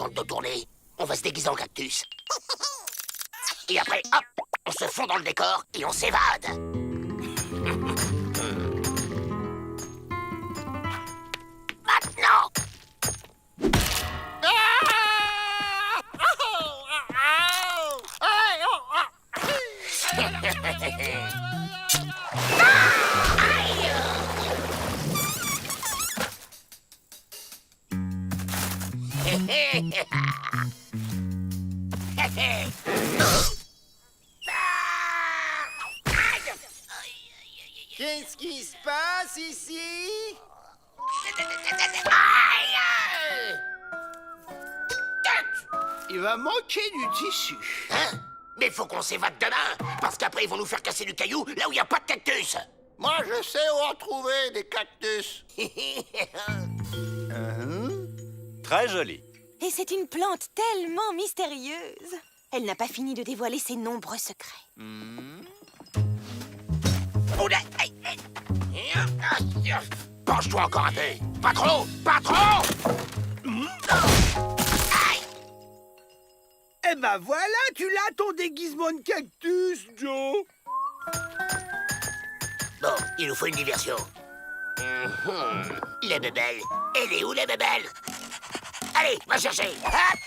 sont le dos tourné, on va se déguiser en cactus. Et après, hop, on se fond dans le décor et on s'évade. Maintenant. Qu'est-ce qui se passe ici? Il va manquer du tissu. Hein? Mais faut qu'on s'évade demain, parce qu'après ils vont nous faire casser du caillou là où il n'y a pas de cactus. Moi, je sais où en trouver des cactus. Très joli. Et c'est une plante tellement mystérieuse. Elle n'a pas fini de dévoiler ses nombreux secrets. Oula, aïe, aïe. Penche-toi encore un peu. Pas trop, pas trop. Aïe. Eh ben voilà, tu l'as ton déguisement de cactus, Joe. Bon, il nous faut une diversion. Les bébelles. Elle est où, les bébelles? Allez, va chercher. Hop.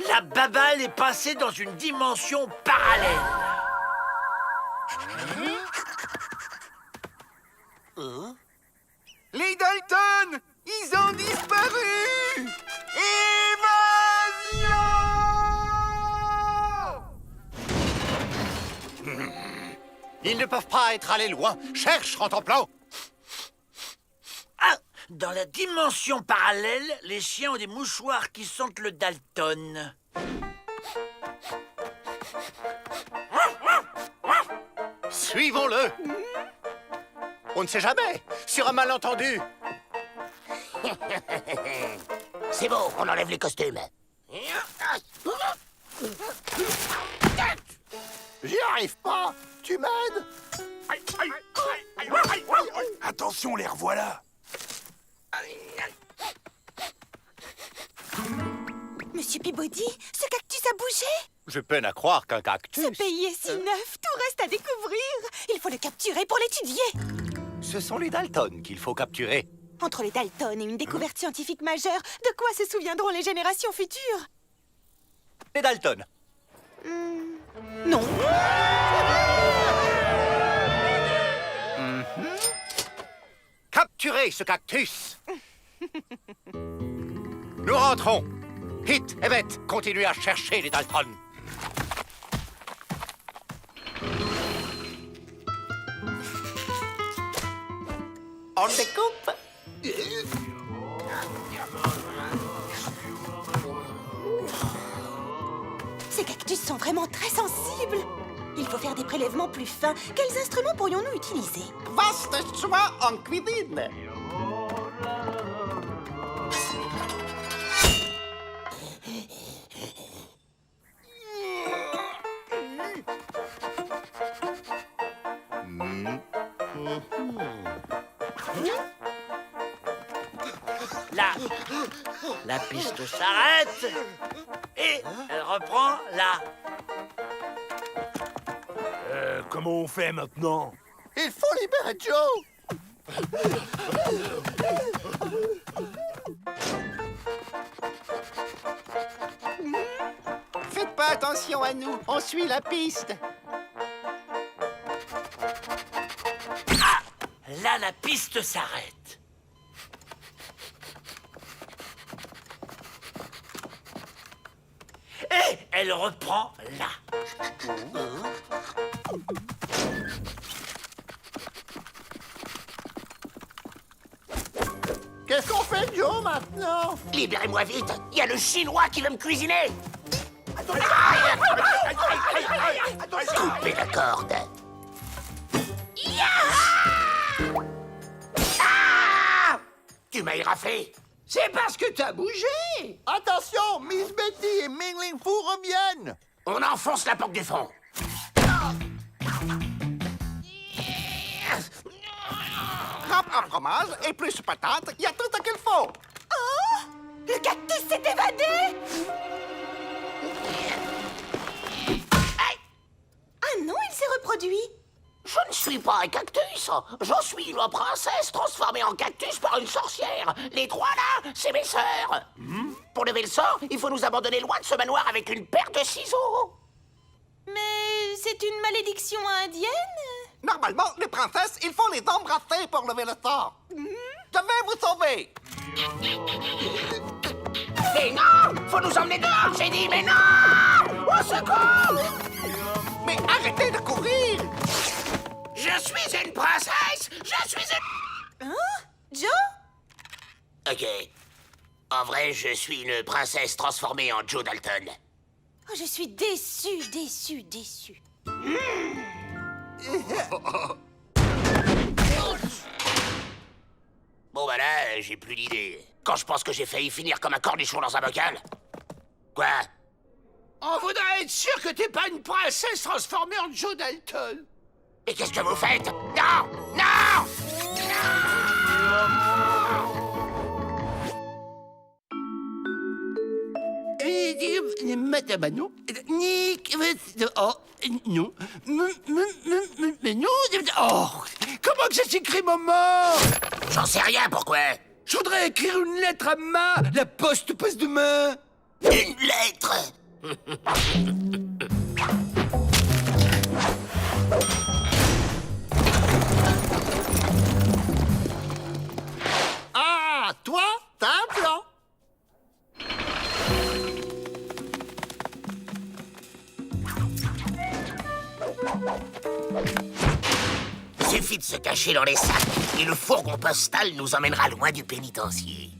La babale est passée dans une dimension parallèle. Les Dalton! Ils ont disparu! Évasion! Ils ne peuvent pas être allés loin. Cherche, Rantanplan. Ah! Dans la dimension parallèle, les chiens ont des mouchoirs qui sentent le Dalton. Suivons-le. On ne sait jamais. Sur un malentendu. C'est bon, on enlève les costumes. J'y arrive pas. Tu m'aides? Attention, les revoilà! Monsieur Peabody, ce cactus a bougé. Je peine à croire qu'un cactus... Ce pays est si neuf, tout reste à découvrir. Il faut le capturer pour l'étudier. Ce sont les Dalton qu'il faut capturer. Entre les Dalton et une découverte scientifique majeure, de quoi se souviendront les générations futures? Les Dalton. Non. Capturez ce cactus. Nous rentrons. Hit et Beth, continuez à chercher les Dalton. On découpe. Ces cactus sont vraiment très sensibles. Il faut faire des prélèvements plus fins. Quels instruments pourrions-nous utiliser? Vaste choix en cuisine. La piste s'arrête et elle reprend là. Comment on fait maintenant? Il faut libérer Joe. Faites pas attention à nous, on suit la piste. Ah! Là, la piste s'arrête. Et elle reprend là. Qu'est-ce qu'on fait, Joe, maintenant? Libérez-moi vite, il y a le Chinois qui veut me cuisiner. Coupez la corde. Ah! Tu m'as éraflé. C'est parce que t'as bougé. Attention, Miss Betty et Mingling Fu reviennent. On enfonce la porte du fond. Hop, un fromage et plus patates, il y a tout ce qu'il faut. Le cactus s'est évadé! Ah non, il s'est reproduit. Je ne suis pas un cactus. Je suis la princesse transformée en cactus par une sorcière. Les trois là, c'est mes sœurs. Pour lever le sort, il faut nous abandonner loin de ce manoir avec une paire de ciseaux. Mais c'est une malédiction indienne? Normalement, les princesses, il faut les embrasser pour lever le sort. Je vais vous sauver. Mais non! Faut nous emmener dehors, j'ai dit, mais non! Au secours! Mais arrêtez de courir. Je suis une princesse! Je suis une... Hein? Joe? Ok. En vrai, je suis une princesse transformée en Joe Dalton. Oh, je suis déçue. Bon bah là, j'ai plus d'idée. Quand je pense que j'ai failli finir comme un cornichon dans un bocal. Quoi? On voudrait être sûr que t'es pas une princesse transformée en Joe Dalton. Et qu'est-ce que vous faites? Non! Non! Madame, non. Nick, oh, non. Mais non. Oh, comment que ça s'écrit, maman? J'en sais rien, pourquoi? Je voudrais écrire une lettre à Ma. La poste passe demain. Une lettre! Ah, toi, t'as un plan. Suffit de se cacher dans les sacs et le fourgon postal nous emmènera loin du pénitencier.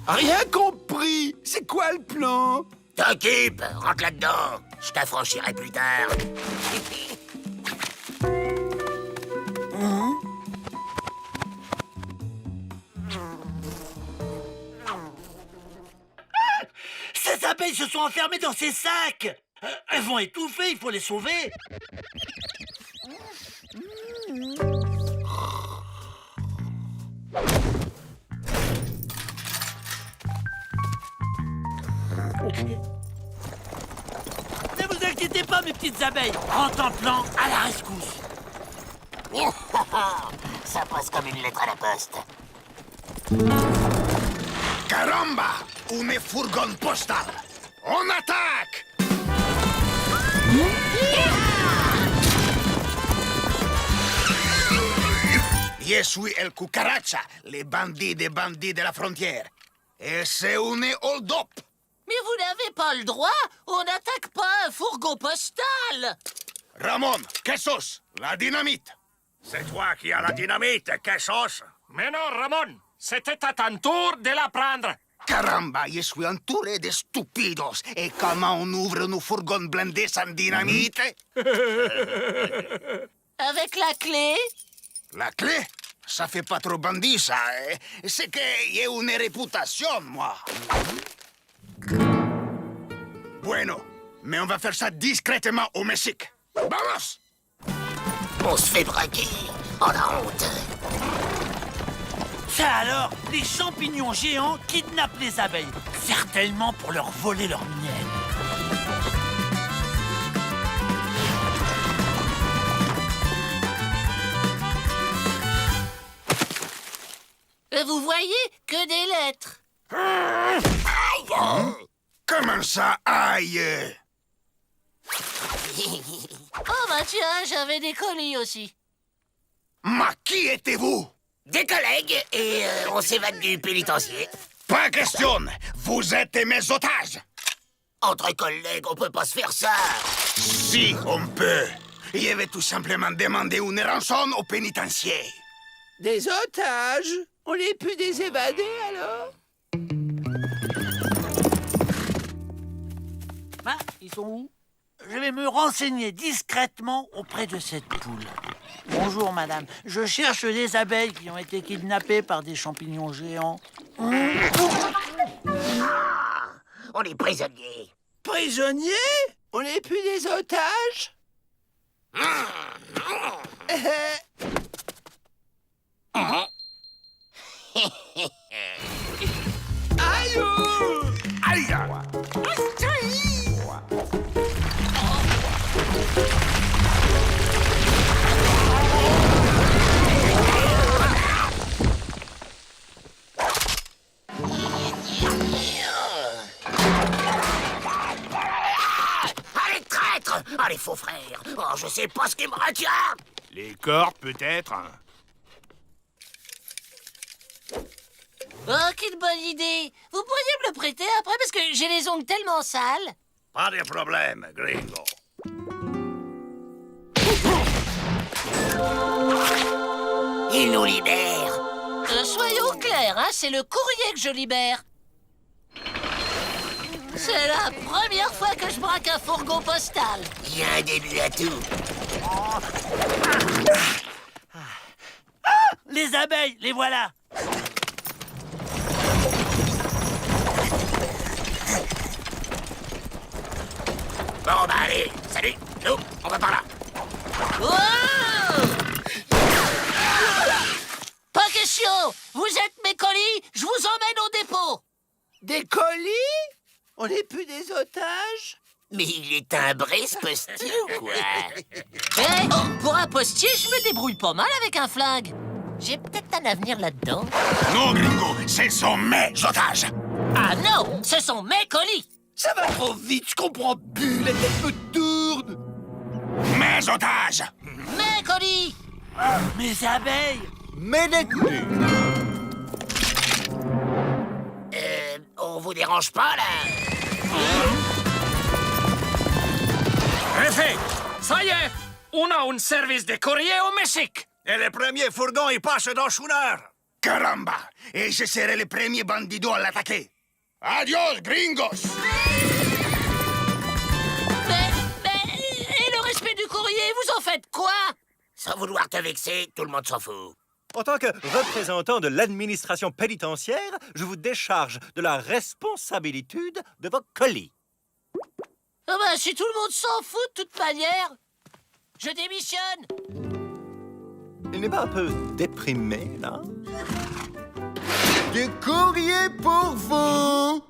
Rien compris. C'est quoi le plan? T'occupe, rentre là-dedans. Je t'affranchirai plus tard. Ces abeilles se sont enfermées dans ces sacs. Elles vont étouffer, il faut les sauver. Ne vous inquiétez pas, mes petites abeilles. En plan à la rescousse. Ça passe comme une lettre à la poste. Caramba! Une fourgon postal! On attaque! Je suis El Cucaracha, les bandits des bandits de la frontière. Et c'est une hold-up. Mais vous n'avez pas le droit. On n'attaque pas un fourgon postal. Ramon, Quesos, la dynamite. C'est toi qui as la dynamite, Quesos. Mais non, Ramon, c'était à ton tour de la prendre. Caramba, je suis entouré de stupidos. Et comment on ouvre nos fourgons blindés sans dynamite? Avec la clé? La clé? Ça fait pas trop bandit, ça. C'est que j'ai une réputation, moi. Bueno, mais on va faire ça discrètement au Mexique. Vamos! On se fait braquer. Oh la honte. Ça alors, les champignons géants kidnappent les abeilles. Certainement pour leur voler leur miel. Vous voyez que des lettres. Aïe! Comment ça, aïe? Oh bah tiens, j'avais des colis aussi. Ma qui étiez-vous? Des collègues et on s'évade du pénitencier. Pas question! Vous êtes mes otages! Entre collègues, on peut pas se faire ça. Si, on peut. Je vais tout simplement demander une rançon au pénitencier. Des otages? On n'est plus des évadés, alors? Hein, ils sont où? Je vais me renseigner discrètement auprès de cette poule. Bonjour, madame. Je cherche des abeilles qui ont été kidnappées par des champignons géants. On est prisonniers. Prisonniers? On n'est plus des otages? Aïe! Aïe! Allez, traître! Allez, faux frère! Oh, je sais pas ce qui me retient! Les corps, peut-être. Oh, quelle bonne idée! Vous pourriez me le prêter après parce que j'ai les ongles tellement sales. Pas de problème, gringo. Il nous libère! Soyons clairs, hein, c'est le courrier que je libère. C'est la première fois que je braque un fourgon postal. Il y a un début à tout. Les abeilles, les voilà. Bon, bah allez, salut! Nous, on va par là! Oh! Pas question! Vous êtes mes colis, je vous emmène au dépôt. Des colis? On n'est plus des otages? Mais il est timbré, ce postier, ou quoi? Eh, pour un postier, je me débrouille pas mal avec un flingue. J'ai peut-être un avenir là-dedans. Non, gringo, ce sont mes otages. Ah non, ce sont mes colis. Ça va trop vite, je comprends plus, la tête me tourne! Mes otages. Mes colis. Mes abeilles. Mais détenus! On vous dérange pas, là? Effet, ça y est, on a un service de courrier au Mexique. Et le premier fourgon, il passe dans une heure. Caramba! Et je serai le premier bandido à l'attaquer. Adios, gringos! Et le respect du courrier, vous en faites quoi? Sans vouloir te vexer, tout le monde s'en fout. En tant que représentant de l'administration pénitentiaire, je vous décharge de la responsabilité de vos colis. Ah bah, si tout le monde s'en fout de toute manière, je démissionne. Il n'est pas un peu déprimé, là? Du courrier pour vous!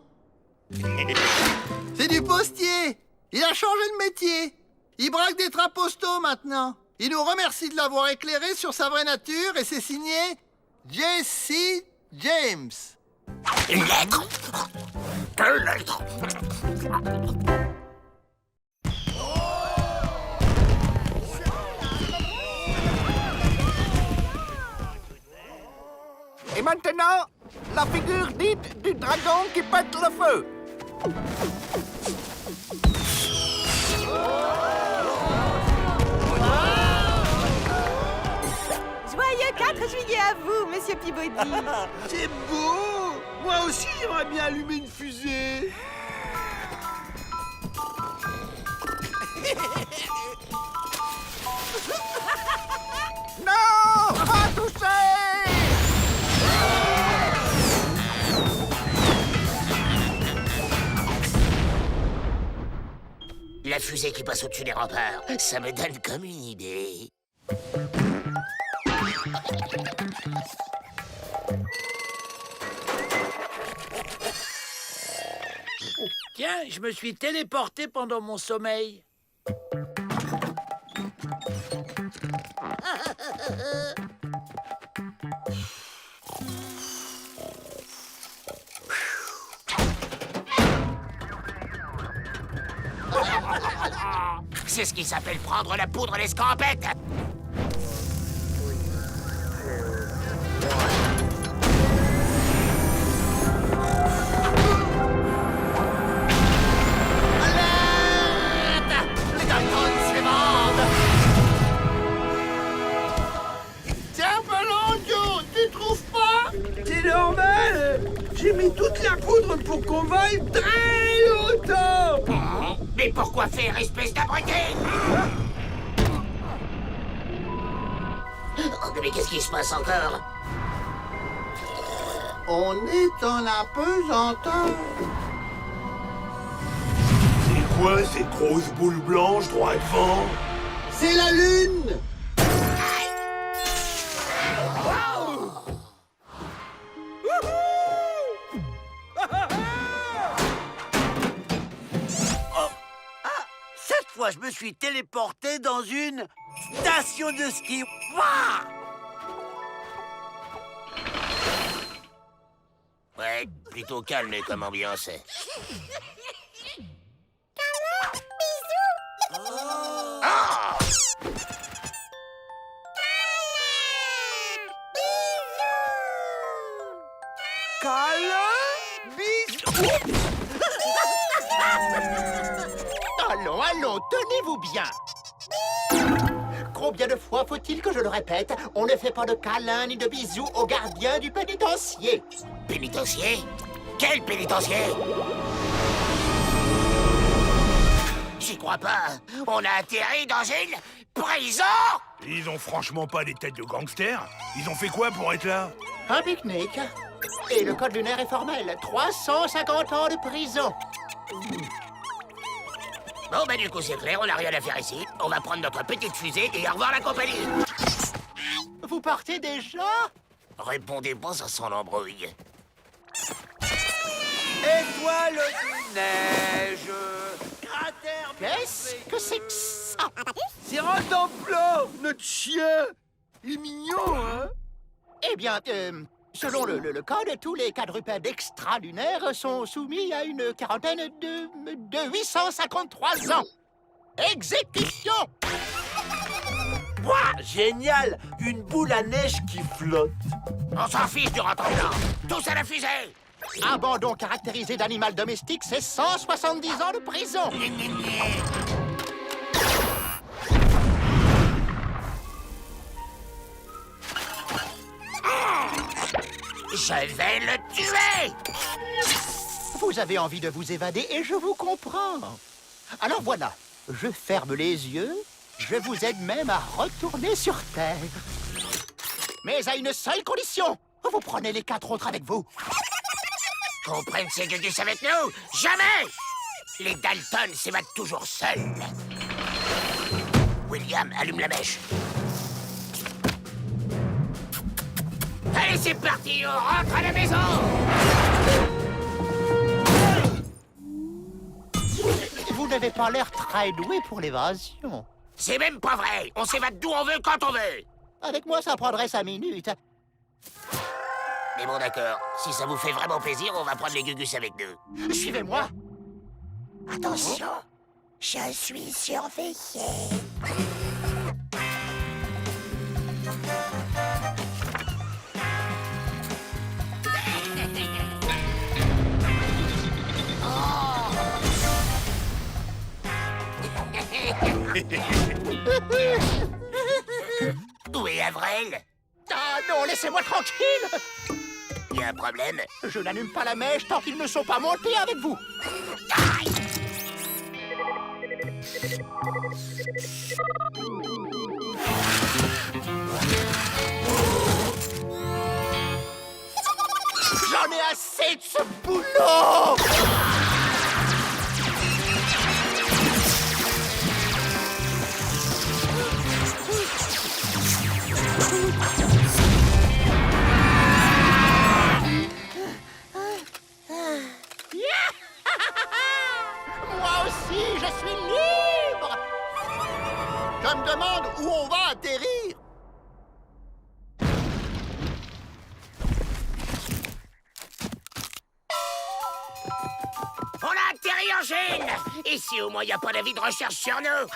C'est du postier! Il a changé de métier! Il braque des trains postaux maintenant! Il nous remercie de l'avoir éclairé sur sa vraie nature et c'est signé Jesse James. Une lettre? Quelle lettre? Et maintenant, la figure dite du dragon qui pète le feu. Joyeux 4 juillet à vous, Monsieur Peabody. C'est beau! Moi aussi, j'aimerais bien allumer une fusée. Non! Pas toucher! La fusée qui passe au-dessus des remparts, ça me donne comme une idée. Tiens, je me suis téléporté pendant mon sommeil. C'est ce qui s'appelle prendre la poudre à l'escampette. Alerte! Les Daltons s'évadent! C'est un peu long, Joe, tu trouves pas? C'est normal. J'ai mis toute la poudre pour qu'on vole très longtemps. Mais pourquoi faire, espèce d'abruti? Oh, mais qu'est-ce qui se passe encore? On est en apesanteur. C'est quoi ces grosses boules blanches droit devant? C'est la lune. fois, je me suis téléporté dans une station de ski. Wouah! Ouais, plutôt calme comme ambiance. Ah! Allons, allons, tenez-vous bien. Combien de fois faut-il que je le répète? On ne fait pas de câlins ni de bisous aux gardiens du pénitencier. Pénitencier? Quel pénitencier? J'y crois pas. On a atterri dans une prison? Ils ont franchement pas des têtes de gangsters. Ils ont fait quoi pour être là? Un pique-nique. Et le code lunaire est formel. 350 ans de prison. Bon, bah du coup, c'est clair, on n'a rien à faire ici. On va prendre notre petite fusée et au revoir la compagnie. Vous partez déjà? Répondez pas, ça sent l'embrouille. Étoile de neige, cratère... Qu'est-ce que c'est que ça? C'est Rantanplan, notre chien. Il est mignon, hein? Eh bien, selon le code, tous les quadrupèdes extralunaires sont soumis à une quarantaine de 853 ans. Exécution! Ouah, génial! Une boule à neige qui flotte. On s'en fiche du Rantanplan. Tous à la fusée. Abandon caractérisé d'animal domestique, c'est 170 ans de prison. Je vais le tuer. Vous avez envie de vous évader et je vous comprends. Alors voilà, je ferme les yeux, je vous aide même à retourner sur Terre. Mais à une seule condition, vous prenez les 4 autres avec vous. Qu'on prenne ces gugus avec nous? Jamais! Les Dalton s'évadent toujours seuls. William, allume la mèche. Allez, c'est parti, on rentre à la maison! Vous n'avez pas l'air très doué pour l'évasion. C'est même pas vrai! On s'évade d'où on veut, quand on veut! Avec moi, ça prendrait 5 minutes. Mais bon, d'accord. Si ça vous fait vraiment plaisir, on va prendre les gugus avec nous. Suivez-moi. Attention, je suis surveillé. Où est Avril? Ah non, laissez-moi tranquille. Il y a un problème? Je n'allume pas la mèche tant qu'ils ne sont pas montés avec vous. J'en ai assez de ce boulot! Moi aussi, je suis libre! Je me demande où on va atterrir. On a atterri en Chine! Ici, au moins, il n'y a pas d'avis de recherche sur nous.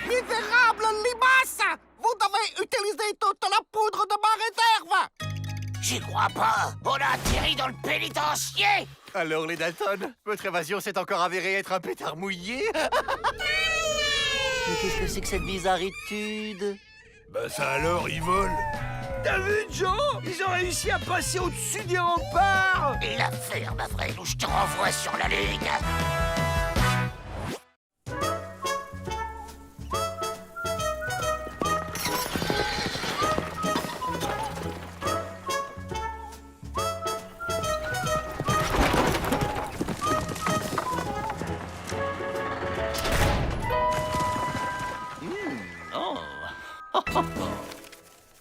Misérable limace! Vous devez utiliser toute la poudre de ma réserve! J'y crois pas! On a atterri dans le pénitencier! Alors, les Dalton, votre évasion s'est encore avérée être un pétard mouillé. Mais qu'est-ce que c'est que cette bizarritude? Bah ça alors, ils volent. T'as vu, Joe? Ils ont réussi à passer au-dessus des remparts! La ferme, Avril, ou je te renvoie sur la Lune!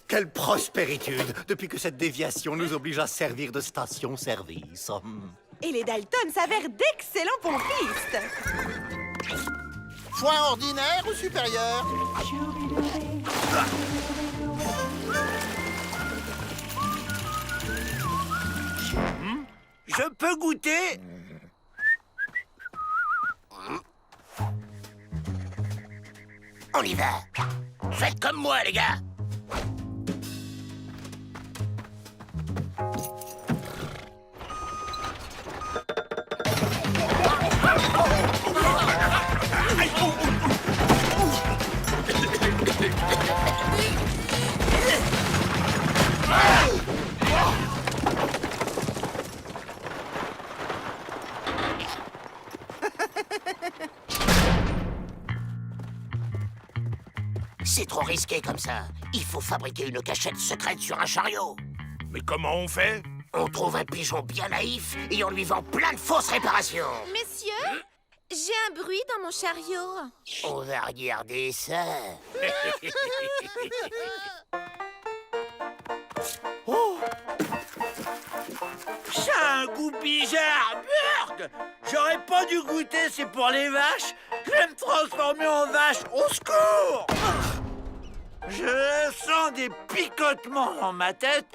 Quelle prospéritude, depuis que cette déviation nous oblige à servir de station-service. Et les Dalton s'avèrent d'excellents pompistes. Foin ordinaire ou supérieur? Je peux goûter? On y va. Faites comme moi, les gars. C'est trop risqué comme ça. Il faut fabriquer une cachette secrète sur un chariot. Mais comment on fait? On trouve un pigeon bien naïf et on lui vend plein de fausses réparations. Messieurs, j'ai un bruit dans mon chariot. On va regarder ça. Oh! Ça a un goût bizarre, merde! J'aurais pas dû goûter, c'est pour les vaches. Je vais me transformer en vache, au secours! Je sens des picotements dans ma tête.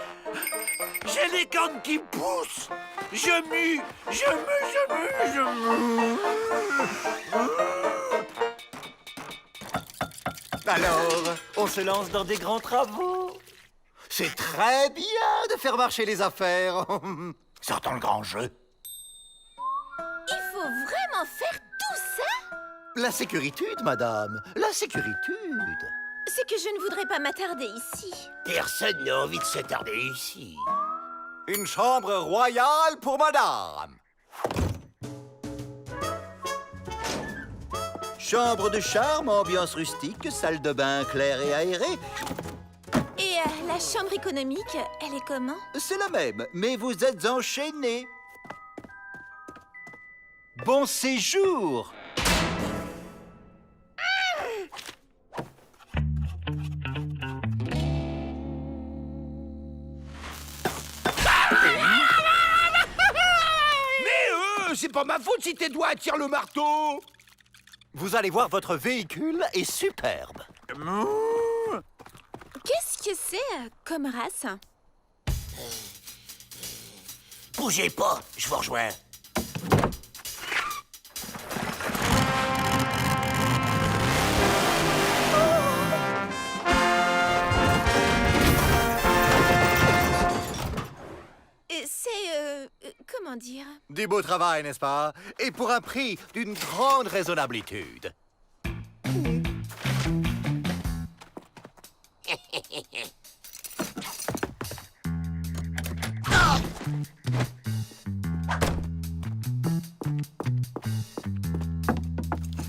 J'ai les cornes qui poussent. Je mue. Alors, on se lance dans des grands travaux. C'est très bien de faire marcher les affaires. Sortons le grand jeu. Il faut vraiment faire tout ça? La sécuritude, madame, la sécuritude. C'est que je ne voudrais pas m'attarder ici. Personne n'a envie de s'attarder ici. Une chambre royale pour madame. Chambre de charme, ambiance rustique, salle de bain claire et aérée. Et la chambre économique, elle est comment? C'est la même, mais vous êtes enchaînés. Bon séjour. C'est pas ma faute si tes doigts attirent le marteau. Vous allez voir, votre véhicule est superbe. Qu'est-ce que c'est comme race? Bougez pas, je vous rejoins. Comment dire? Du beau travail, n'est-ce pas? Et pour un prix d'une grande raisonnabilité.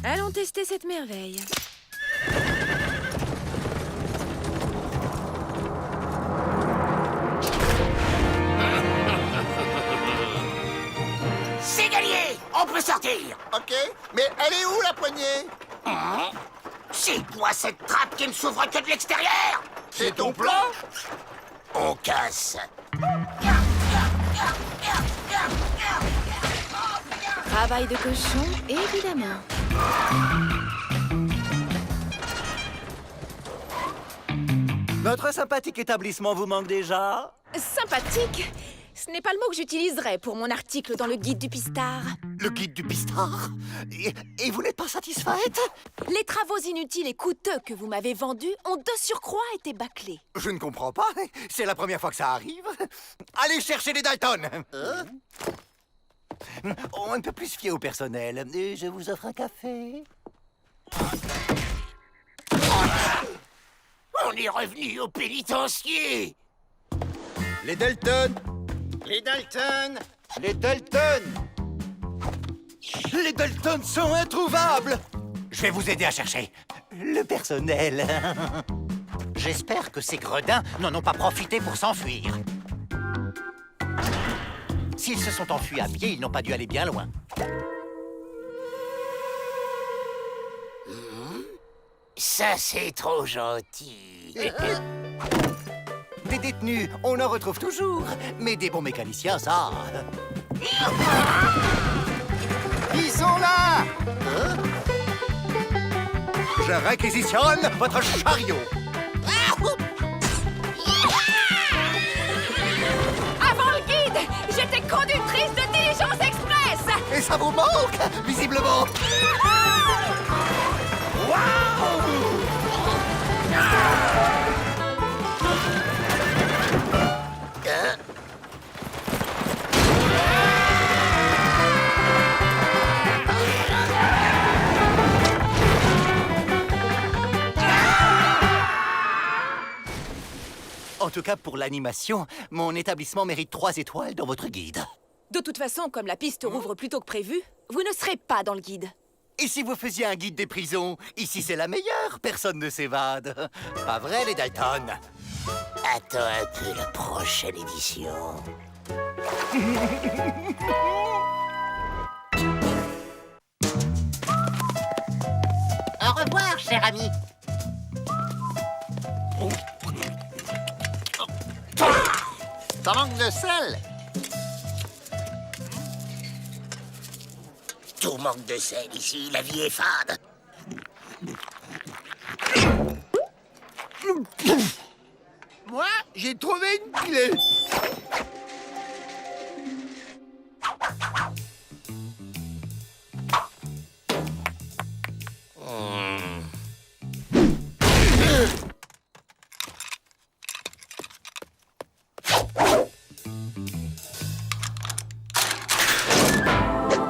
Allons tester cette merveille. C'est gagné! On peut sortir! Ok, mais elle est où la poignée? C'est quoi cette trappe qui ne s'ouvre que de l'extérieur? C'est ton plan? On casse. Travail de cochon, évidemment. Notre sympathique établissement vous manque déjà? Sympathique? Ce n'est pas le mot que j'utiliserais pour mon article dans le guide du pistard. Le guide du pistard? Et vous n'êtes pas satisfaite? Les travaux inutiles et coûteux que vous m'avez vendus ont de surcroît été bâclés. Je ne comprends pas. C'est la première fois que ça arrive. Allez chercher les Dalton. On ne peut plus se fier au personnel. Je vous offre un café. On est revenu au pénitencier. Les Dalton. Les Dalton. Les Dalton. Les Dalton sont introuvables. Je vais vous aider à chercher le personnel. J'espère que ces gredins n'en ont pas profité pour s'enfuir. S'ils se sont enfuis à pied, ils n'ont pas dû aller bien loin. Ça, c'est trop gentil. Des détenus, on en retrouve toujours. Mais des bons mécaniciens, ça... Ils sont là! Je réquisitionne votre chariot. Avant le guide, j'étais conductrice de diligence express. Et ça vous manque, visiblement. En tout cas, pour l'animation, mon établissement mérite 3 étoiles dans votre guide. De toute façon, comme la piste rouvre plus tôt que prévu, vous ne serez pas dans le guide. Et si vous faisiez un guide des prisons? Ici, c'est la meilleure, personne ne s'évade. Pas vrai, les Dalton? Attends un peu la prochaine édition. Au revoir, cher ami. Ça manque de sel. Tout manque de sel ici, la vie est fade. Moi, j'ai trouvé une clé.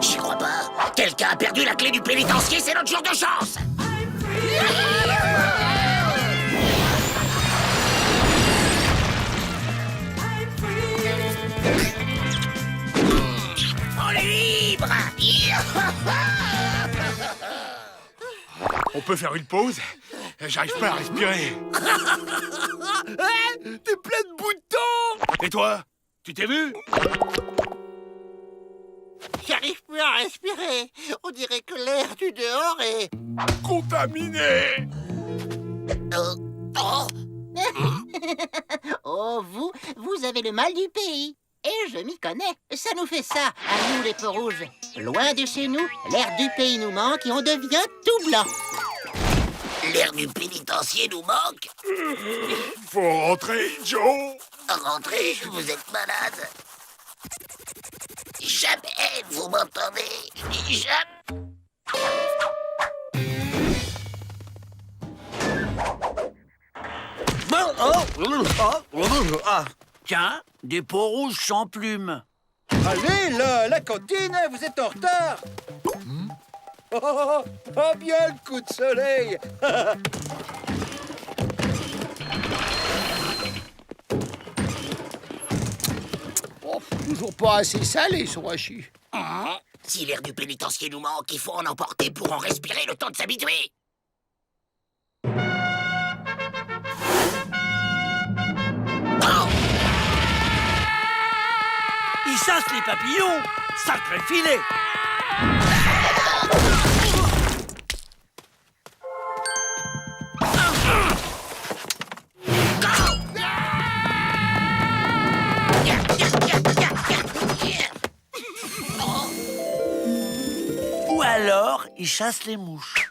J'y crois pas. Quelqu'un a perdu la clé du pénitencier, c'est notre jour de chance. On est libre. On peut faire une pause? J'arrive pas à respirer. T'es plein de boutons. Et toi? Tu t'es vu? J'arrive plus à respirer. On dirait que l'air du dehors est... Contaminé! Oh, vous avez le mal du pays. Et je m'y connais. Ça nous fait ça, à nous les peaux rouges. Loin de chez nous, l'air du pays nous manque et on devient tout blanc. L'air du pénitencier nous manque. Faut rentrer, Joe! Rentrez, vous êtes malade. Jamais vous m'entendez. Jamais. Tiens, des peaux rouges sans plumes. Allez, là, la cantine, vous êtes en retard. Oh, bien le coup de soleil. Toujours pas assez salé, son hachis. Si l'air du pénitencier nous manque, il faut en emporter pour en respirer le temps de s'habituer. Ils chassent les papillons. Sacré filet. Ou alors, ils chassent les mouches.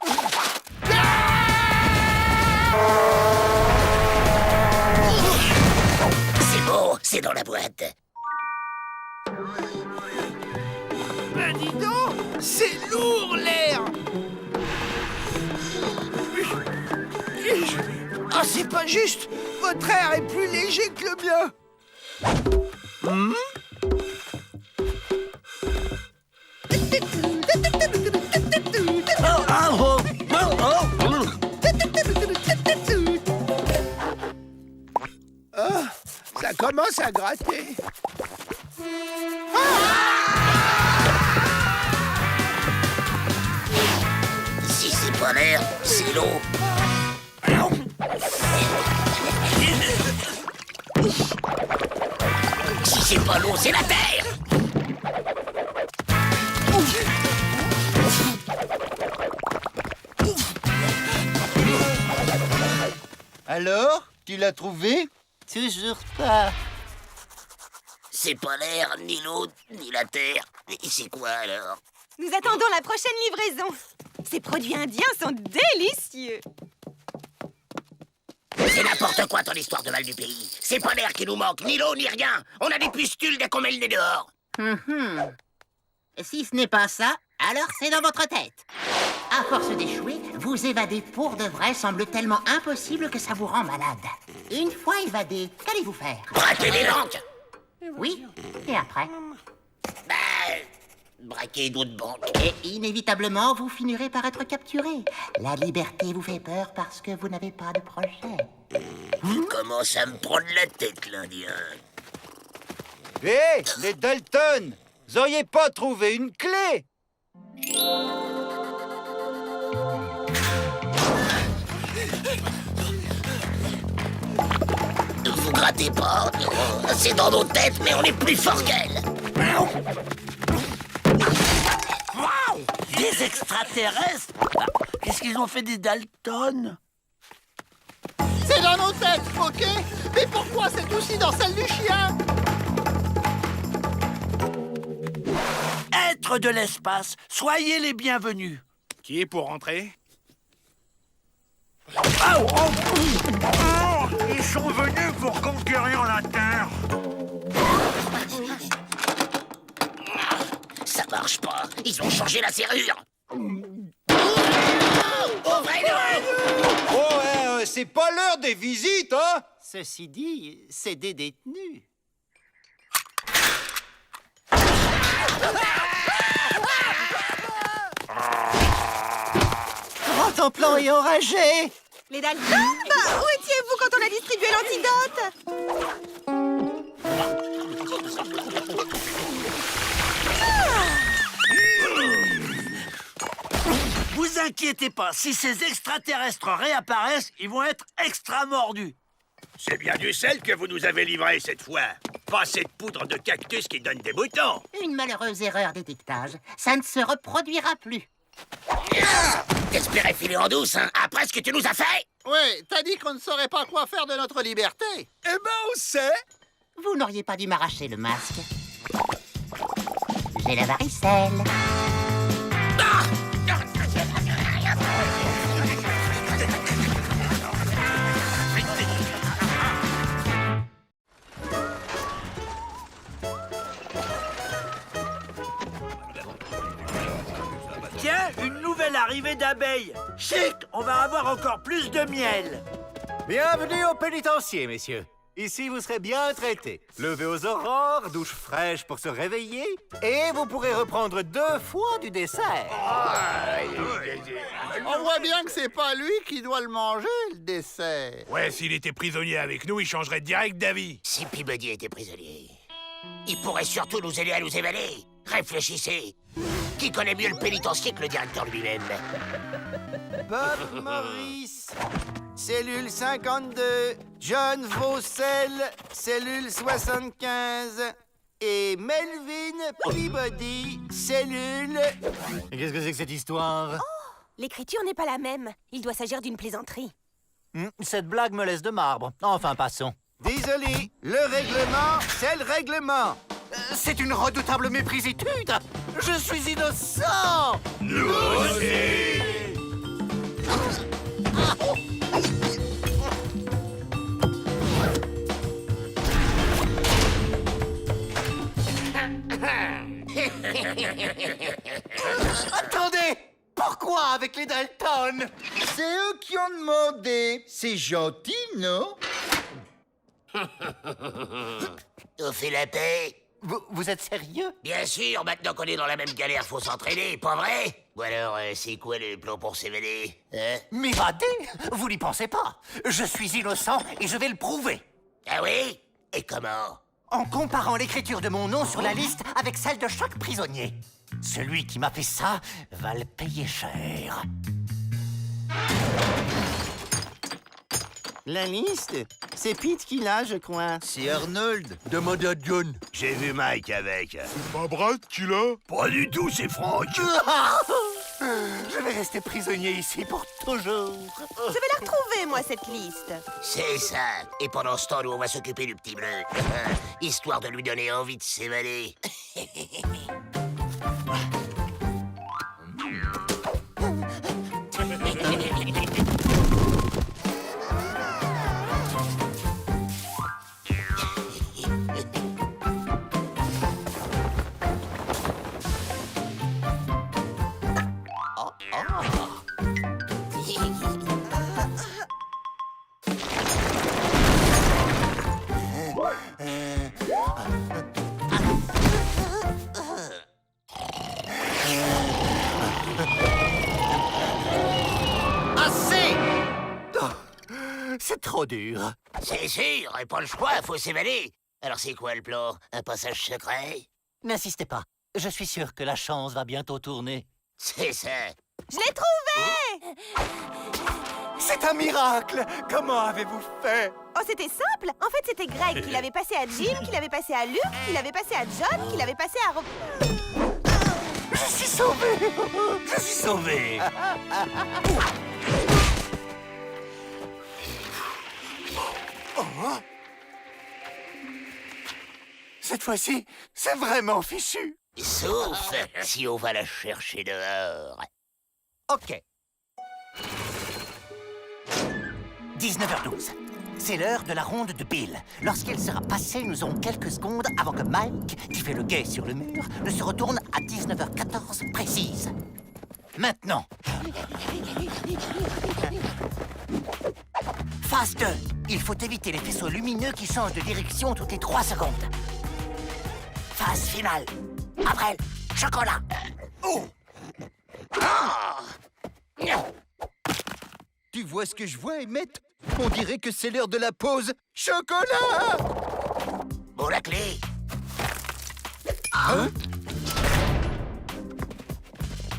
C'est bon, c'est dans la boîte. Ben dis donc, c'est lourd l'air. Ah, c'est pas juste. Votre air est plus léger que le mien. Ça commence à gratter. Si c'est pas l'air, c'est l'eau. Si c'est pas l'eau, c'est la terre. Alors, tu l'as trouvé? Toujours pas. C'est pas l'air, ni l'eau, ni la terre. Et c'est quoi alors? Nous attendons la prochaine livraison. Ces produits indiens sont délicieux. C'est n'importe quoi ton histoire de mal du pays. C'est pas l'air qui nous manque, ni l'eau, ni rien. On a des pustules dès qu'on met le nez dehors. Si ce n'est pas ça, alors c'est dans votre tête. À force d'échouer, vous évader pour de vrai semble tellement impossible que ça vous rend malade. Une fois évadé, qu'allez-vous faire? Braquer des banques. Oui, et après? Braquer d'autres banques. Et inévitablement, vous finirez par être capturé. La liberté vous fait peur parce que vous n'avez pas de projet. Il commence à me prendre la tête, l'Indien. Hé, les Dalton! Vous auriez pas trouvé une clé? Ne vous grattez pas. C'est dans nos têtes, mais on est plus fort qu'elles. Des extraterrestres? Qu'est-ce qu'ils ont fait des Dalton? C'est dans nos têtes, ok? Mais pourquoi c'est aussi dans celle du chien? Êtres de l'espace, soyez les bienvenus. Qui est pour rentrer? Ils sont venus pour conquérir la Terre. Ça marche pas. Ils ont changé la serrure. Oh, c'est pas l'heure des visites, hein? Ceci dit, c'est des détenus. Grand plan est enragé. Les Dalton, où étiez-vous quand on a distribué l'antidote? Vous inquiétez pas, si ces extraterrestres réapparaissent, ils vont être extra mordus. C'est bien du sel que vous nous avez livré cette fois. Pas cette poudre de cactus qui donne des boutons. Une malheureuse erreur d'étiquetage. Ça ne se reproduira plus. T'espérais filer en douce, hein, après ce que tu nous as fait? Oui, t'as dit qu'on ne saurait pas quoi faire de notre liberté. Eh ben, on sait! Vous n'auriez pas dû m'arracher le masque. J'ai la varicelle. Tiens, une nouvelle arrivée d'abeilles. Chic, on va avoir encore plus de miel. Bienvenue au pénitencier, messieurs. Ici, vous serez bien traités. Levé aux aurores, douche fraîche pour se réveiller, et vous pourrez reprendre 2 fois du dessert. On voit bien que c'est pas lui qui doit le manger, le dessert. Ouais, s'il était prisonnier avec nous, il changerait direct d'avis. Si Peabody était prisonnier, il pourrait surtout nous aider à nous évader. Réfléchissez. Qui connaît mieux le pénitencier que le directeur lui-même? Bob Morris, cellule 52, John Vaucel, cellule 75, et Melvin Peabody, cellule... Qu'est-ce que c'est que cette histoire? L'écriture n'est pas la même. Il doit s'agir d'une plaisanterie. Cette blague me laisse de marbre. Enfin, passons. Désolé, le règlement, c'est le règlement. C'est une redoutable méprisitude. Je suis innocent. Nous aussi! Attendez. Pourquoi avec les Dalton? C'est eux qui ont demandé. C'est gentil, non? On fait la paix? Vous êtes sérieux? Bien sûr, maintenant qu'on est dans la même galère, faut s'entraîner, pas vrai? Ou alors, c'est quoi le plan pour s'évader, hein? M'évader? Vous n'y pensez pas. Je suis innocent et je vais le prouver. Ah oui? Et comment? En comparant l'écriture de mon nom sur la liste avec celle de chaque prisonnier. Celui qui m'a fait ça va le payer cher. La liste, c'est Pete qui l'a, je crois. C'est Arnold. Demandez à John. J'ai vu Mike avec. Pas Brad qui l'a? Pas du tout, c'est Franck. Je vais rester prisonnier ici pour toujours. Je vais la retrouver, moi, cette liste. C'est ça. Et pendant ce temps, nous, on va s'occuper du petit bleu. Histoire de lui donner envie de s'évader. Assez! Oh, c'est trop dur. C'est sûr, et pas le choix, faut s'évader. Alors c'est quoi le plan? Un passage secret? N'insistez pas. Je suis sûr que la chance va bientôt tourner. C'est ça. Je l'ai trouvé! C'est un miracle! Comment avez-vous fait? Oh, c'était simple! En fait, c'était Greg qui l'avait passé à Jim, qui l'avait passé à Luke, qui l'avait passé à John, qui l'avait passé à Rob... Je suis sauvé! Je suis sauvé! Cette fois-ci, c'est vraiment fichu! Sauf si on va la chercher dehors. Ok. 19h12. C'est l'heure de la ronde de Bill. Lorsqu'elle sera passée, nous aurons quelques secondes avant que Mike, qui fait le guet sur le mur, ne se retourne à 19h14 précise. Maintenant. Phase 2. Il faut éviter les faisceaux lumineux qui changent de direction toutes les 3 secondes. Phase finale. Après, chocolat. Oh! Tu vois ce que je vois, Emmett? On dirait que c'est l'heure de la pause. Chocolat! Bon, la clé. Hein?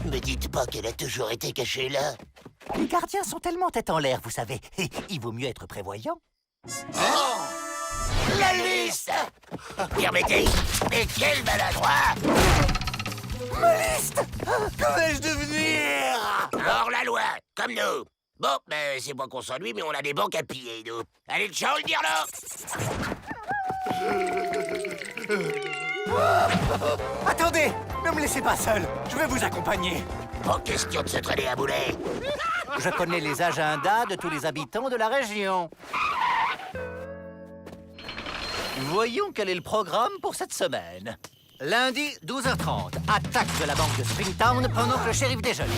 Me dites pas qu'elle a toujours été cachée là. Les gardiens sont tellement tête en l'air, vous savez. Il vaut mieux être prévoyant. La liste! Permettez, mais quel maladroit! Ma liste! Que vais-je devenir? Hors la loi, comme nous. Bon, ben, c'est pas qu'on s'ennuie, mais on a des banques à piller, nous. Allez, ciao, le dire là! Attendez! Ne me laissez pas seul! Je vais vous accompagner! Pas question de se traîner à boulet. Je connais les agendas de tous les habitants de la région. Voyons quel est le programme pour cette semaine. Lundi, 12h30, attaque de la banque de Springtown pendant que le shérif déjeune.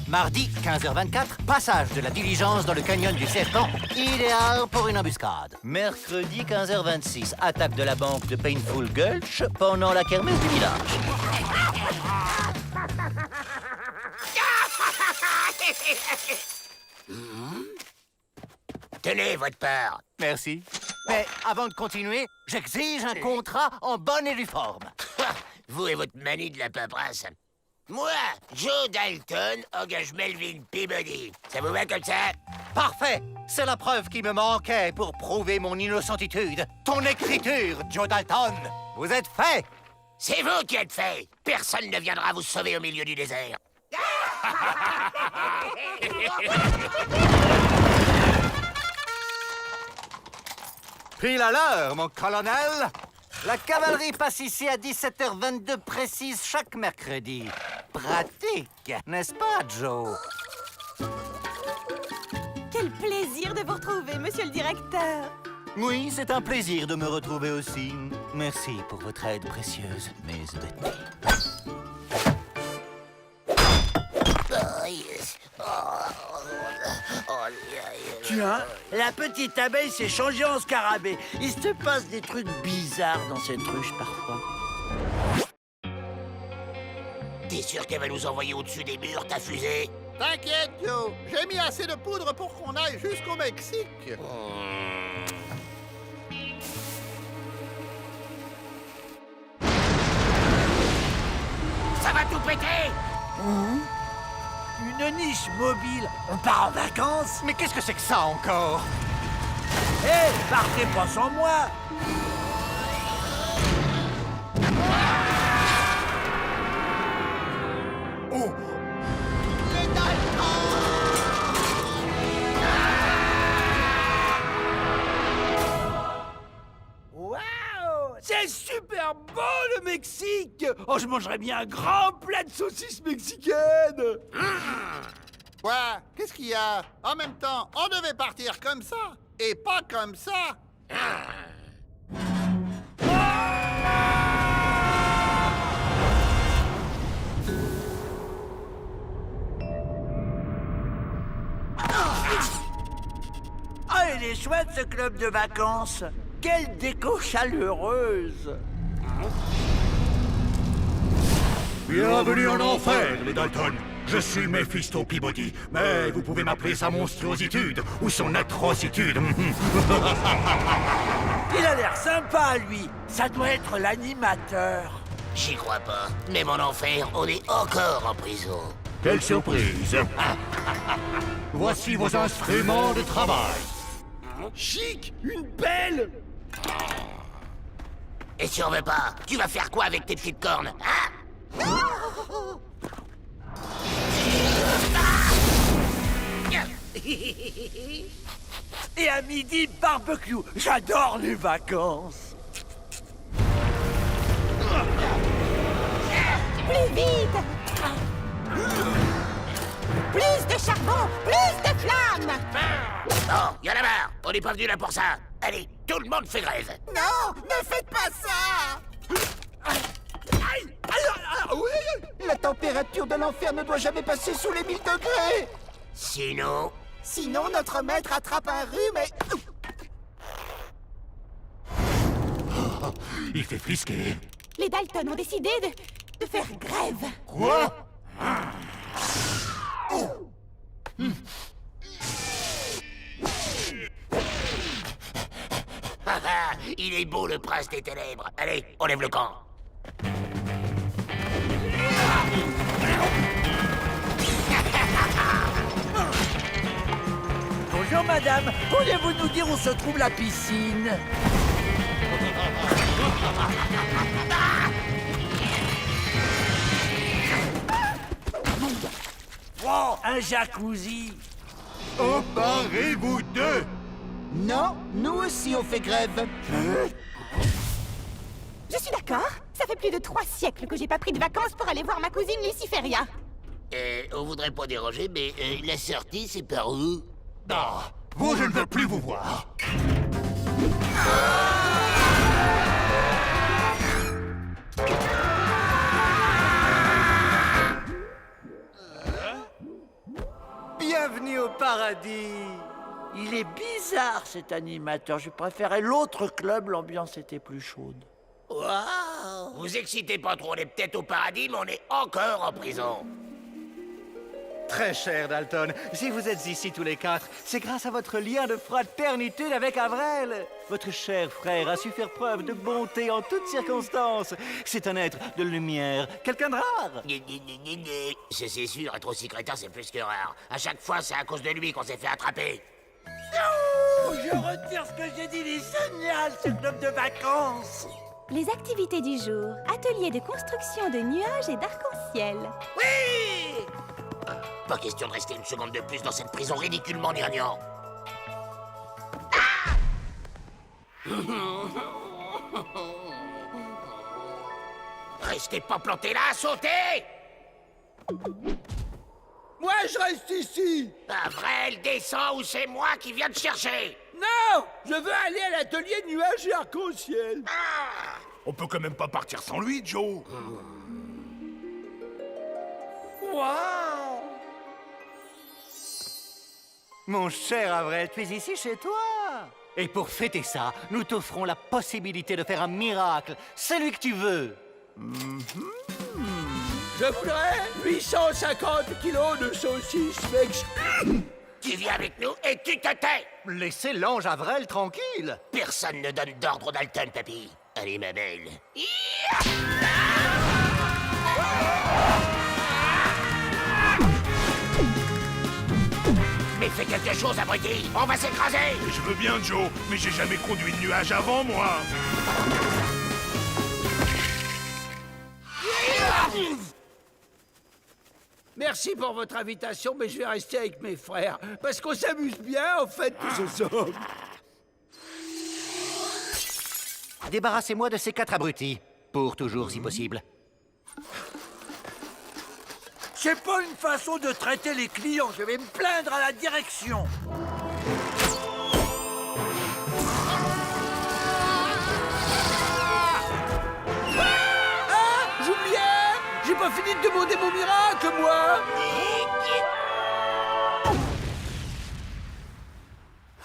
Mardi, 15h24, passage de la diligence dans le canyon du Serpent, idéal pour une embuscade. Mercredi, 15h26, attaque de la banque de Painful Gulch pendant la kermesse du village. Tenez votre part. Merci. Mais avant de continuer, j'exige un contrat en bonne et due forme. Vous et votre manie de la paperasse. Moi, Joe Dalton, engage Melvin Peabody. Ça vous va comme ça? Parfait! C'est la preuve qui me manquait pour prouver mon innocentitude. Ton écriture, Joe Dalton! Vous êtes fait! C'est vous qui êtes fait. Personne ne viendra vous sauver au milieu du désert. Pile à l'heure, mon colonel! La cavalerie passe ici à 17h22 précise chaque mercredi. Pratique, n'est-ce pas, Joe? Quel plaisir de vous retrouver, monsieur le directeur. Oui, c'est un plaisir de me retrouver aussi. Merci pour votre aide précieuse, Miss Betty. Tiens, la petite abeille s'est changée en scarabée. Il se passe des trucs bizarres dans cette ruche parfois. T'es sûr qu'elle va nous envoyer au-dessus des murs, ta fusée? T'inquiète, Joe. J'ai mis assez de poudre pour qu'on aille jusqu'au Mexique. Ça va tout péter! Une niche mobile. On part en vacances? Mais qu'est-ce que c'est que ça encore? Hé, partez pas sans moi! Oh! Waouh! C'est super bon le Mexique! Oh, je mangerais bien un grand plat de saucisses mexicaines! Quoi? Qu'est-ce qu'il y a? En même temps, on devait partir comme ça, et pas comme ça. est chouette ce club de vacances. Quelle déco chaleureuse. Bienvenue en enfer, les Dalton. Je suis Mephisto Peabody, mais vous pouvez m'appeler sa monstruositude ou son atrocitude. Il a l'air sympa, lui. Ça doit être l'animateur. J'y crois pas. Même en enfer, on est encore en prison. Quelle surprise. Voici vos instruments de travail. Chic, une belle. Et si on veut pas, tu vas faire quoi avec tes petites cornes, hein? Et à midi, barbecue. J'adore les vacances. Plus vite! Plus de charbon! Plus de flammes! Oh, y'en a marre. On n'est pas venu là pour ça. Allez, tout le monde fait grève. Non, ne faites pas ça! La température de l'enfer ne doit jamais passer sous les 1000 degrés. Sinon... Sinon, notre maître attrape un rhume et... Il fait frisquer. Les Dalton ont décidé de faire grève. Quoi? Il est beau le prince des ténèbres. Allez, on lève le camp. Bonjour, madame. Pourriez-vous nous dire où se trouve la piscine? Wow, un jacuzzi. Emparez-vous d'eux. Non, nous aussi on fait grève. Je suis d'accord. Ça fait plus de 3 siècles que j'ai pas pris de vacances pour aller voir ma cousine Luciferia. On voudrait pas déranger, mais la sortie, c'est par où? Ah, vous, je ne veux plus vous voir. Bienvenue au paradis. Il est bizarre, cet animateur. Je préférais l'autre club, l'ambiance était plus chaude. Waouh! Vous excitez pas trop, on est peut-être au paradis, mais on est encore en prison. Très cher Dalton, si vous êtes ici tous les 4, c'est grâce à votre lien de fraternité avec Avrel. Votre cher frère a su faire preuve de bonté en toutes circonstances. C'est un être de lumière, quelqu'un de rare. C'est sûr, être aussi crétin, c'est plus que rare. À chaque fois, c'est à cause de lui qu'on s'est fait attraper. Non! Je retire ce que j'ai dit, il est génial, ce club de vacances! Les activités du jour. Atelier de construction de nuages et d'arc-en-ciel. Oui! Pas question de rester une seconde de plus dans cette prison ridiculement gnangnan. Restez pas plantés là, sautez! Moi, je reste ici! Avrel, descends ou c'est moi qui viens te chercher! Non! Je veux aller à l'atelier nuages et arc-en-ciel! On peut quand même pas partir sans lui, Joe. Waouh! Mon cher Avrel, tu es ici chez toi. Et pour fêter ça, nous t'offrons la possibilité de faire un miracle, celui que tu veux. Je voudrais 850 kilos de saucisses Mex. Tu viens avec nous et tu te tais! Laissez l'ange Avrel tranquille. Personne ne donne d'ordre au Dalton, papy. Allez, ma belle. Mais fais quelque chose, abruti! On va s'écraser! Je veux bien, Joe, mais j'ai jamais conduit de nuage avant, moi. Merci pour votre invitation, mais je vais rester avec mes frères. Parce qu'on s'amuse bien, en fait, tous ensemble. Débarrassez-moi de ces 4 abrutis. Pour toujours, si possible. C'est pas une façon de traiter les clients. Je vais me plaindre à la direction. Ah! J'oubliais! J'ai pas fini de demander mon miracle, moi!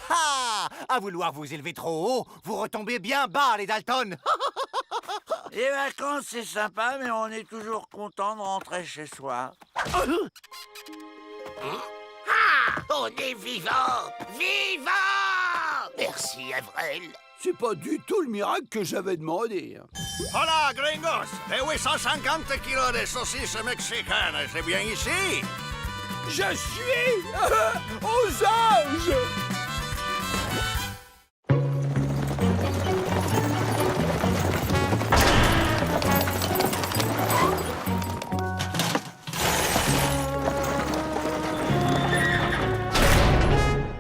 Ah! À vouloir vous élever trop haut, vous retombez bien bas, les Dalton. Les vacances, c'est sympa, mais on est toujours content de rentrer chez soi. Ah, on est vivant! Vivant! Merci, Avrel. C'est pas du tout le miracle que j'avais demandé. Hola, gringos! Les 850 kilos de saucisses mexicaines, c'est bien ici? Je suis aux anges!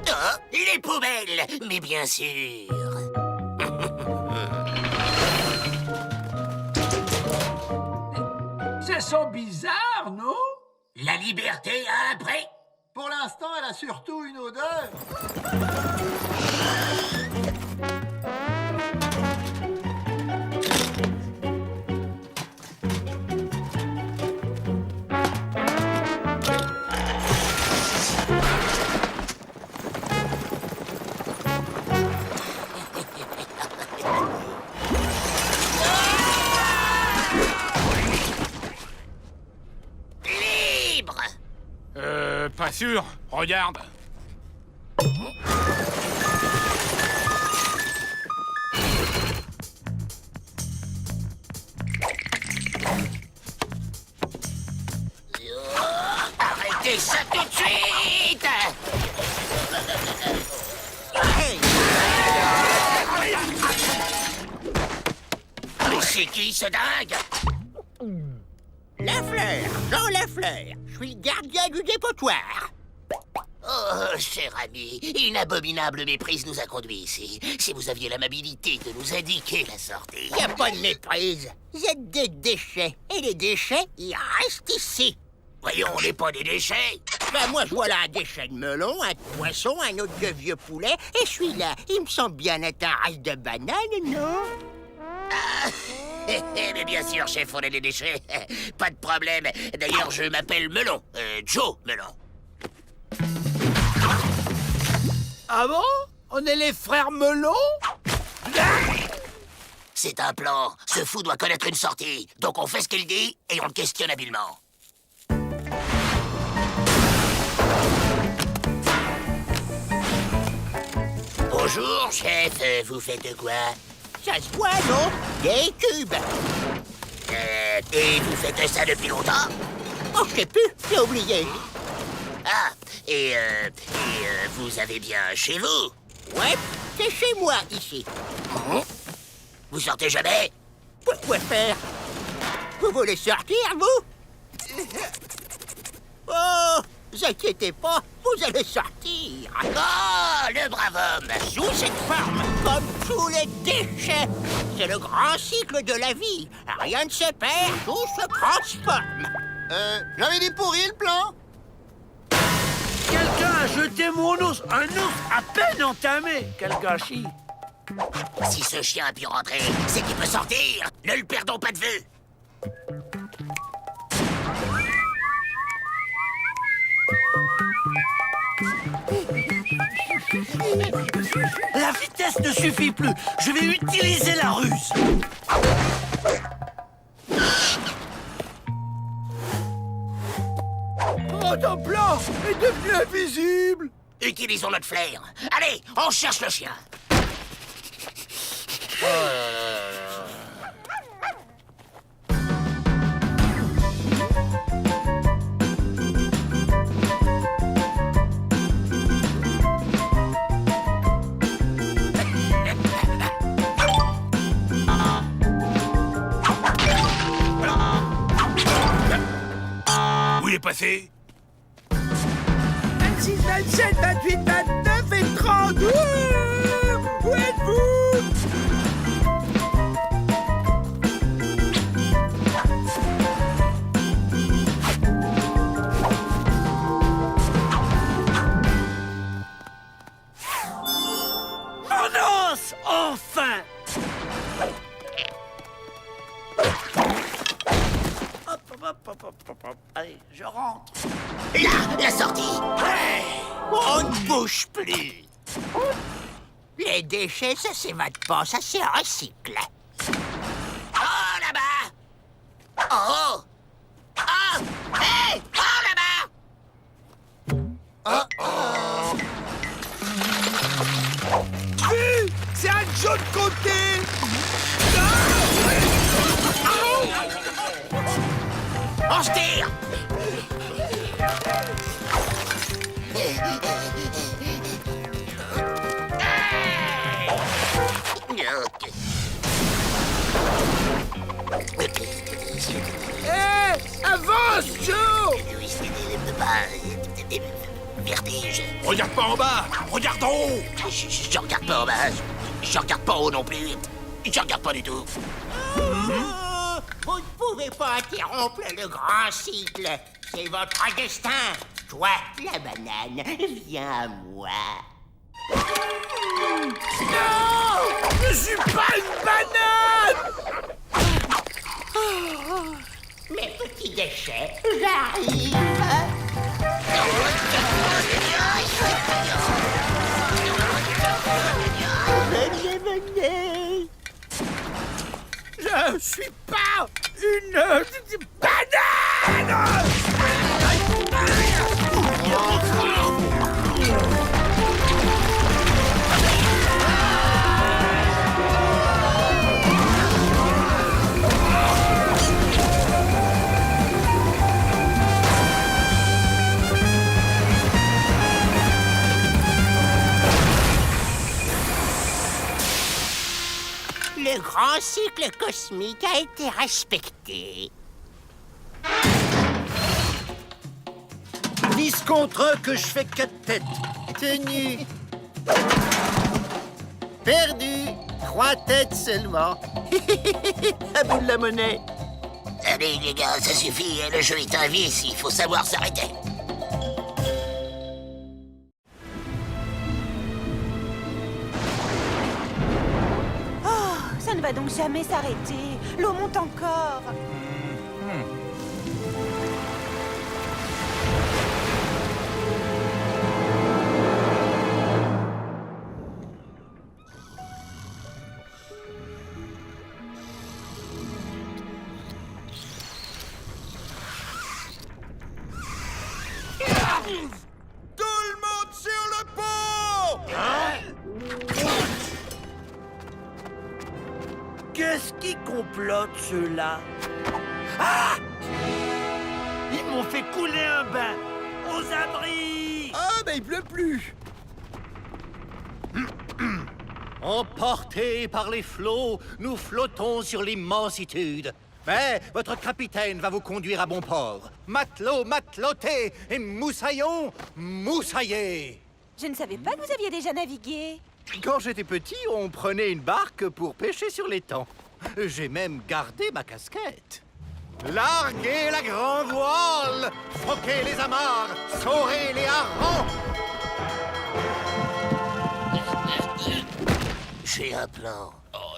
Ah, les poubelles! Mais bien sûr! Ça sent bizarre, non? La liberté a un prix! Pour l'instant, elle a surtout une odeur. Libre! Pas sûr. Regarde. Arrêtez ça tout de suite! Mais c'est qui ce dingue? Lafleur, Jean Lafleur. Je suis le gardien du dépotoir. Oh, cher ami, une abominable méprise nous a conduits ici. Si vous aviez l'amabilité de nous indiquer la sortie... Y a pas de méprise. Vous êtes des déchets. Et les déchets, ils restent ici. Voyons, on n'est pas des déchets. Ben moi, je vois là un déchet de melon, un de poisson, un autre de vieux poulet. Et celui-là, il me semble bien être un reste de banane, non? Mais bien sûr, chef, on est des déchets. Pas de problème. D'ailleurs, je m'appelle Melon. Joe Melon. Ah bon? On est les frères Melon? C'est un plan. Ce fou doit connaître une sortie. Donc on fait ce qu'il dit et on le questionne habilement. Bonjour, chef. Vous faites quoi? Ça se voit, non? Des cubes. Et vous faites ça depuis longtemps? Oh, je sais plus, j'ai oublié. Ah, et vous avez bien chez vous? Ouais, c'est chez moi, ici. Vous sortez jamais? Pourquoi faire? Vous voulez sortir, vous? Oh, vous inquiétez pas, vous allez sortir. Oh, le brave homme! Sous cette forme, comme tous les déchets. C'est le grand cycle de la vie. Rien ne se perd, tout se transforme. J'avais dit pourri le plan. Quelqu'un a jeté mon ours. Un ours à peine entamé. Quel gâchis. Si ce chien a pu rentrer, c'est qu'il peut sortir. Ne le perdons pas de vue. La vitesse ne suffit plus. Je vais utiliser la ruse. Oh, ton plan est devenu invisible! Utilisons notre flair. Allez, on cherche le chien. Où il est passé? 26, 27, 28, 29 et 30! Où êtes-vous? Mon os, enfin! Hop. Allez, je rentre. Là, la sortie. On ne bouge plus. Les déchets, ça s'évade pas, ça se recycle. Oh, là-bas! Oh! Ah! Hé! Oh, là-bas! C'est un Joe de côté. On se tire! Avance, Joe. Vertige. Regarde pas en bas, regarde en haut. Je regarde pas en bas. Je regarde pas en haut non plus. Je regarde pas du tout. Vous ne pouvez pas interrompre le grand cycle. C'est votre destin. Toi, la banane, viens à moi. Non, je suis pas une banane. Mes petits déchets, j'arrive. Venez. Je suis pas une banane. Le grand cycle cosmique a été respecté. Vis contre eux que je fais 4 têtes. Tenu. Perdu. 3 têtes seulement. À bout de la monnaie. Allez, les gars, ça suffit. Le jeu est un vice, il faut savoir s'arrêter. Ça ne va donc jamais s'arrêter. L'eau monte encore. Tout le monde sur le pont. Qu'est-ce qui complote, ceux-là? Ah! Ils m'ont fait couler un bain! Aux abris! Ah, ben il pleut plus. Emportés par les flots, nous flottons sur l'immensitude. Mais votre capitaine va vous conduire à bon port. Matelot, mateloté et moussaillon, moussaillé. Je ne savais pas que vous aviez déjà navigué. Quand j'étais petit, on prenait une barque pour pêcher sur l'étang. J'ai même gardé ma casquette. Larguez la grande voile, foquez les amarres, saurez les harengs. J'ai un plan.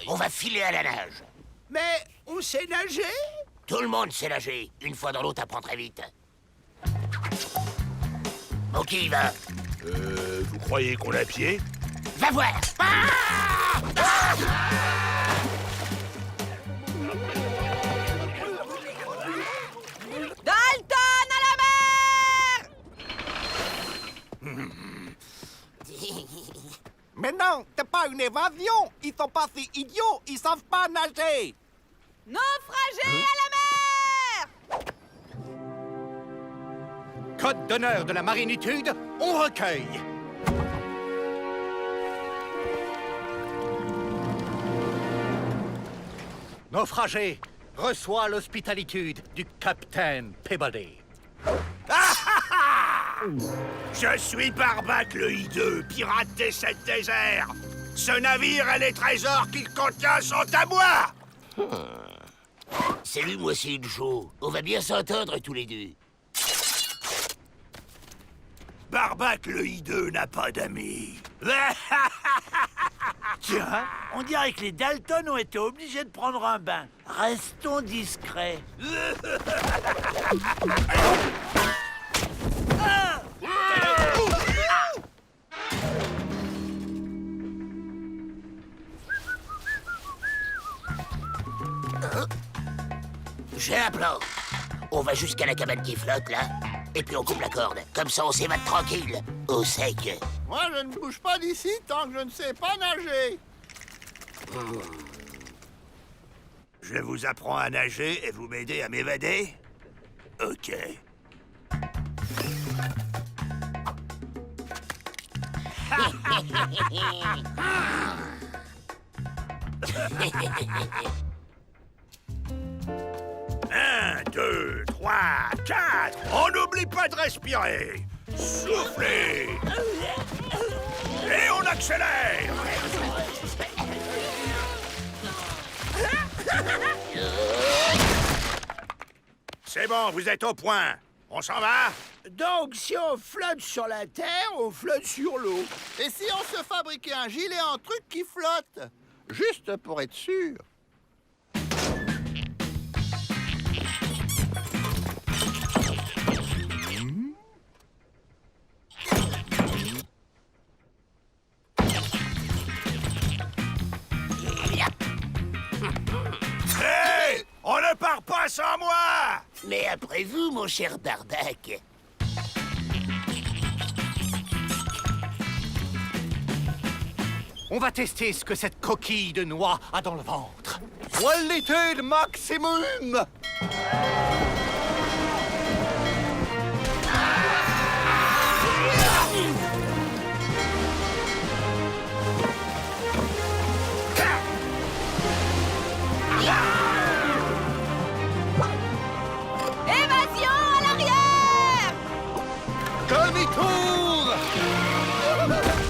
On va filer à la nage. Mais on sait nager. Tout le monde sait nager. Une fois dans l'eau, t'apprends très vite. Bon, qui y va? Vous croyez qu'on a pied? Va voir! Dalton à la mer! Mais non, c'est pas une évasion. Ils sont pas si idiots. Ils savent pas nager. Naufragés à la mer! Code d'honneur de la marinitude, on recueille. Naufragé, reçois l'hospitalité du capitaine Peabody. Je suis Barbac le hideux, pirate des 7 déserts. Ce navire et les trésors qu'il contient sont à moi. Salut, moi c'est Joe. On va bien s'entendre tous les deux. Barbac le hideux n'a pas d'amis. Tiens, on dirait que les Dalton ont été obligés de prendre un bain. Restons discrets. On va jusqu'à la cabane qui flotte, là, et puis on coupe la corde. Comme ça, on s'évade tranquille, au sec. Moi, je ne bouge pas d'ici tant que je ne sais pas nager. Je vous apprends à nager et vous m'aidez à m'évader? Ok. Un, deux, trois, quatre. On n'oublie pas de respirer. Soufflez. Et on accélère. C'est bon, vous êtes au point. On s'en va? Donc, si on flotte sur la terre, on flotte sur l'eau. Et si on se fabriquait un gilet en truc qui flotte? Juste pour être sûr. Hé! On ne part pas sans moi! Mais après vous, mon cher Barbac. On va tester ce que cette coquille de noix a dans le ventre. Qualité de maximum! Évasion à l'arrière! Demi-tour!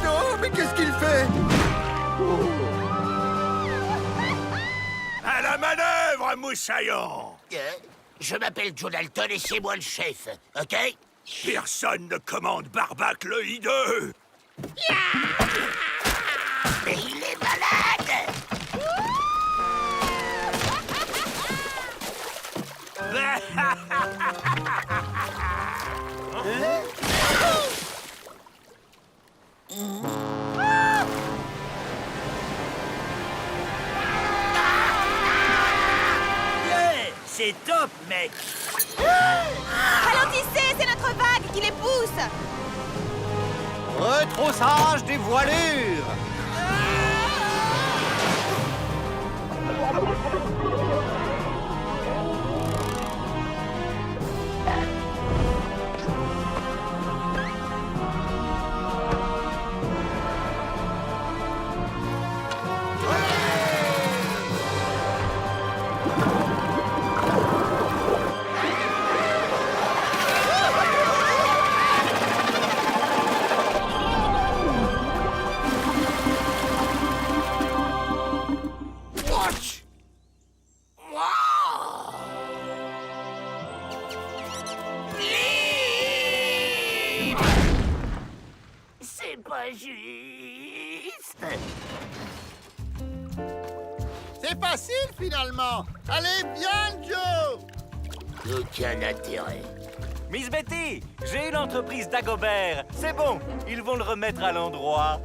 Non, mais qu'est-ce qu'il fait? À la manœuvre, moussaillon! Je m'appelle Joe Dalton et c'est moi le chef, ok? Personne ne commande Barbac le hideux! Mais il est malade! Yeah, c'est top, mec. Ralentissez, c'est notre vague qui les pousse! Retroussage des voilures! C'est pas juste! C'est facile, finalement. Allez, bien, Joe! Aucun intérêt. Miss Betty, j'ai une entreprise d'Agobert. C'est bon, ils vont le remettre à l'endroit.